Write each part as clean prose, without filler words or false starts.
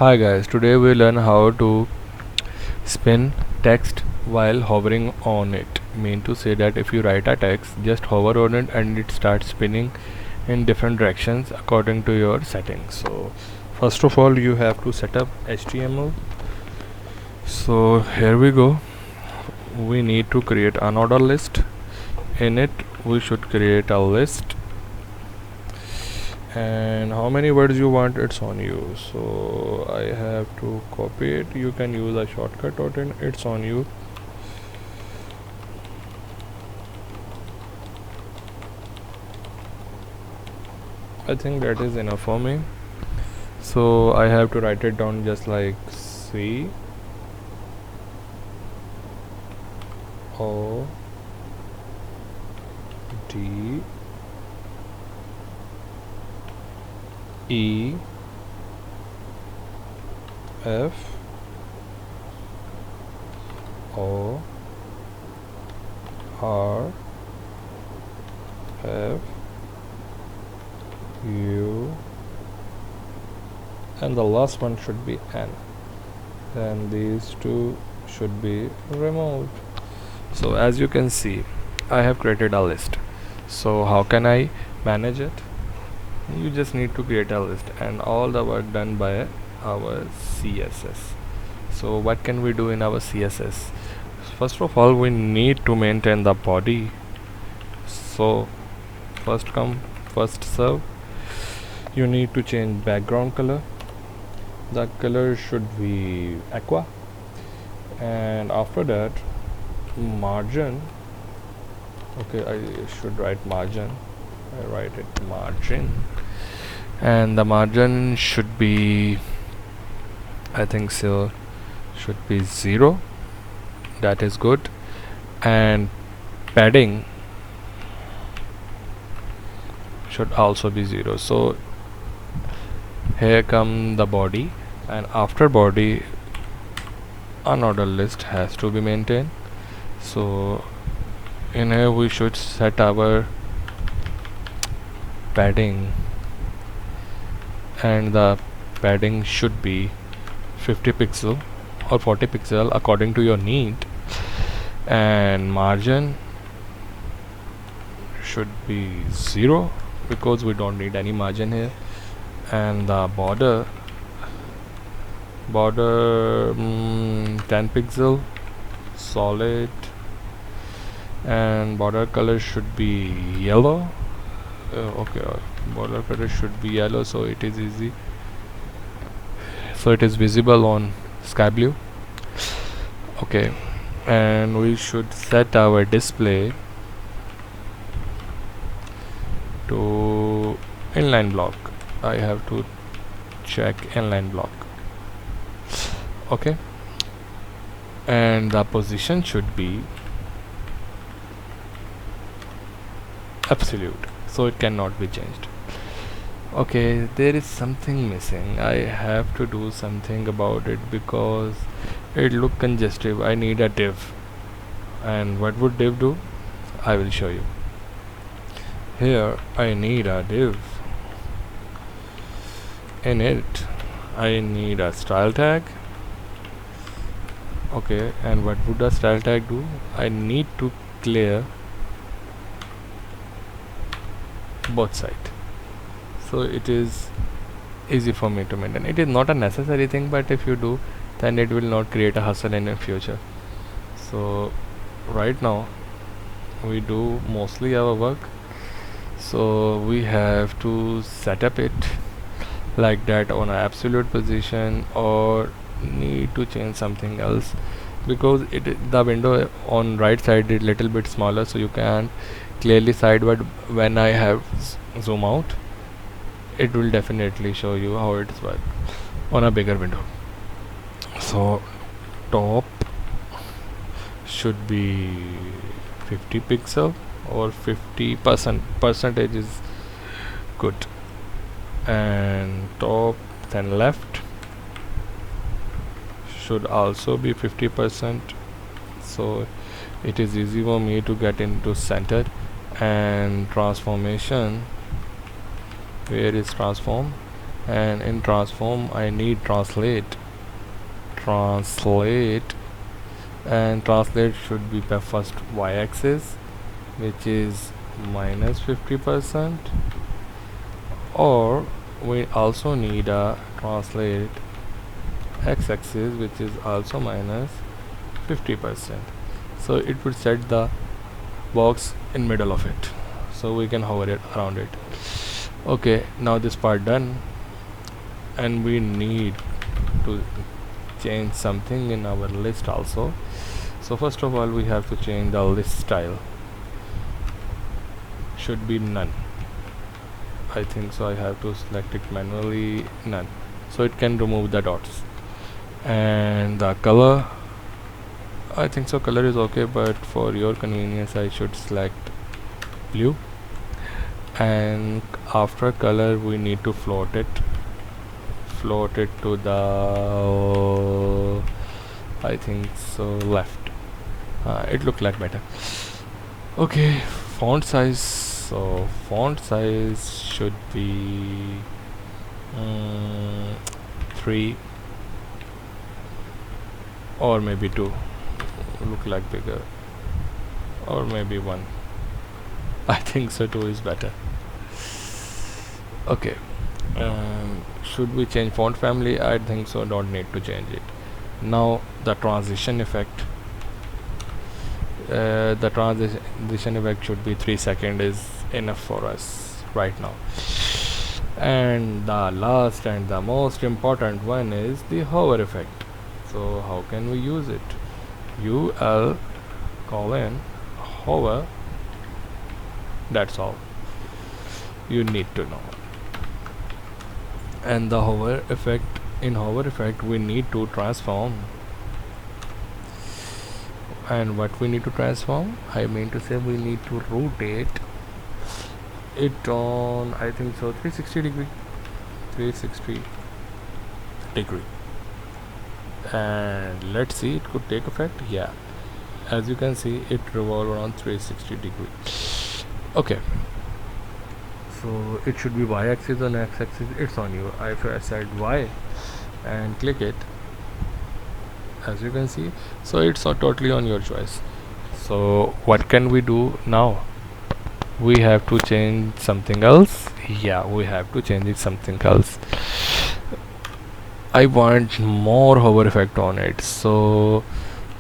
Hi guys, today we learn how to spin text while hovering on it. Mean to say that if you write a text, just hover on it and it starts spinning in different directions according to your settings. So first of all you have to set up HTML. So here we go. We need to create an order list. In it we should create a list, and how many words you want, it's on you. So I have to copy it. You can use a shortcut or it's on you. I think that is enough for me. So I have to write it down just like C O D E F O R F U, and the last one should be N. Then these two should be removed. So as you can see, I have created a list. So how can I manage it? You just need to create a list and all the work done by our CSS. So what can we do in our CSS? First of all, we need to maintain the body. So first come first serve. You need to change background color. The color should be aqua, and after that margin. Okay, I should write margin. I write it margin, and the margin should be, I think so, should be 0. That is good. And padding should also be 0. So here come the body, and after body an order list has to be maintained. So in here we should set our padding, and the padding should be 50 pixel or 40 pixel according to your need, and margin should be 0 because we don't need any margin here, and the border 10 pixel solid, and border color should be yellow. Border color should be yellow, so it is easy, so it is visible on sky blue. Okay, and we should set our display to inline block. I have to check inline block. Okay, and the position should be absolute, so it cannot be changed. Okay, there is something missing. I have to do something about it because it look congestive. I need a div, and what would div do? I will show you. Here I need a div. In it I need a style tag. Okay, and what would a style tag do? I need to clear both sides, so it is easy for me to maintain. It is not a necessary thing, but if you do, then it will not create a hassle in the future. So right now we do mostly our work, so we have to set up it like that on an absolute position, or need to change something else because the window on right side is little bit smaller, so you can clearly side, but when I have zoom out, it will definitely show you how it's work on a bigger window. So top should be 50 pixel or 50% is good, and top then left should also be 50%, so it is easy for me to get into center. And transformation, where is transform? and in transform I need translate, and translate should be the first y-axis, which is minus 50%, or we also need a translate x-axis, which is also minus 50%. So it would set the box in middle of it, so we can hover it around it. Okay, now this part done, and we need to change something in our list also. So first of all, we have to change the list style. Should be none, I think so. I have to select it manually, none, so it can remove the dots. And the color, I think so color is okay, but for your convenience I should select blue. And after color we need to float it to the, I think so, left. It looked like better. Okay, font size. So font size should be 3 or maybe 2, look like bigger, or maybe 1. I think so 2 is better. Okay, should we change font family? I think so, don't need to change it. Now the transition effect, the transition effect should be 3 seconds is enough for us right now. And the last and the most important one is the hover effect. So how can we use it? UL colon hover, that's all you need to know. And the hover effect, in hover effect we need to transform. And what we need to transform, I mean to say we need to rotate it on, I think so, 360 degree. And let's see, it could take effect. Yeah, as you can see, it revolves around 360 degree. Okay, so it should be y-axis or x-axis, it's on you. If I said y and click it, as you can see, so it's totally on your choice. So what can we do now? We have to change something else. Yeah, we have to change it something else. I want more hover effect on it, so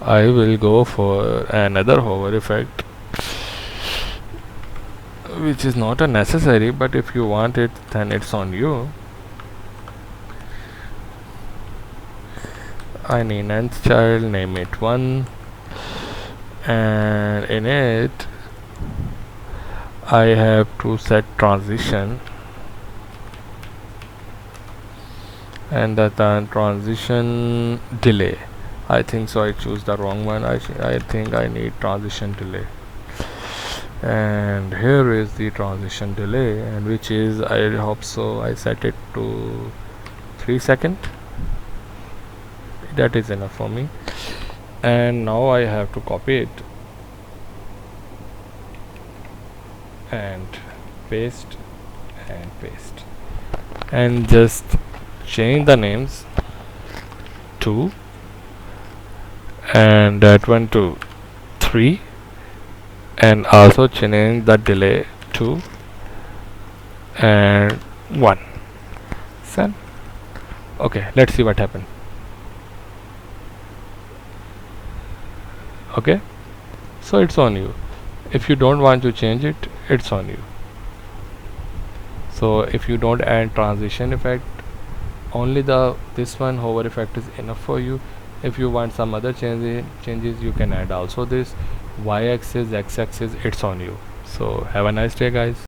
I will go for another hover effect, which is not a necessary, but if you want it, then it's on you. I need nth child, name it 1, and in it I have to set transition, and the transition delay, I think so I choose the wrong one. I think I need transition delay, and here is the transition delay, and which is, I hope so, I set it to 3 seconds. That is enough for me. And now I have to copy it and paste and just change the names to, and that one to 3, and also change the delay to and 1. Send. Okay, let's see what happened. Okay, so it's on you. If you don't want to change it, it's on you. So if you don't add transition effect, only this one hover effect is enough for you. If you want some other changes, you can add also this y-axis, x-axis, it's on you. So have a nice day, guys.